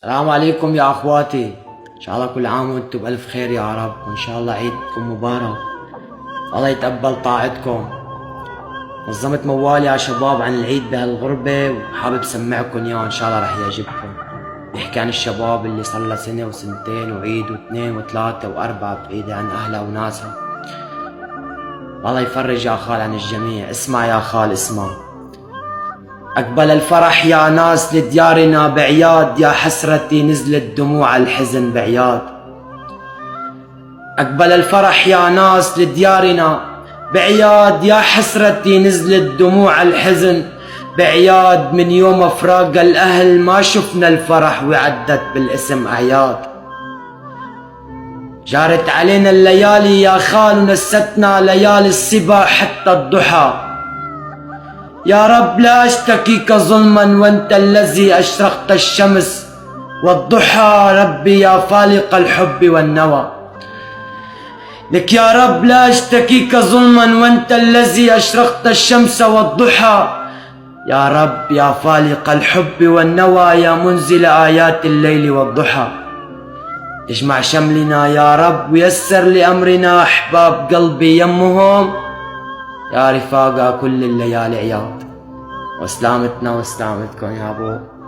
السلام عليكم يا اخواتي، ان شاء الله كل عام وانتم بالف خير يا رب، وان شاء الله عيدكم مبارك. الله يتقبل طاعتكم. نظمت موال يا شباب عن العيد بهالغربة وحابب سمعكم اياه، ان شاء الله رح يعجبكم. بيحكي عن الشباب اللي صار له سنة وسنتين وعيد واثنين وثلاثة واربعة بعيدة عن اهلها وناسها. الله يفرج يا خال عن الجميع. اسمع يا خال اسمع. أقبل الفرح يا ناس لديارنا بعياد، يا حسرتي نزلت دموع الحزن بعياد. أقبل الفرح يا ناس لديارنا بعياد، يا حسرتي نزلت دموع الحزن بعياد. من يوم أفراق الأهل ما شفنا الفرح وعدت بالاسم أعياد. جارت علينا الليالي يا خال ونستنا ليالي الصبا حتى الضحى. يا رب لا أشتكيك ظلما وأنت الذي أشرقت الشمس والضحى. ربي يا فالق الحب والنوى، لك يا رب لا أشتكيك ظلما وأنت الذي أشرقت الشمس والضحى. يا رب يا فالق الحب والنوى، يا منزل آيات الليل والضحى. اجمع شملنا يا رب ويسر لأمرنا، أحباب قلبي يمهم يا رفاقة كل الليالي عياد. وسلامتنا وسلامتكم يا ابو.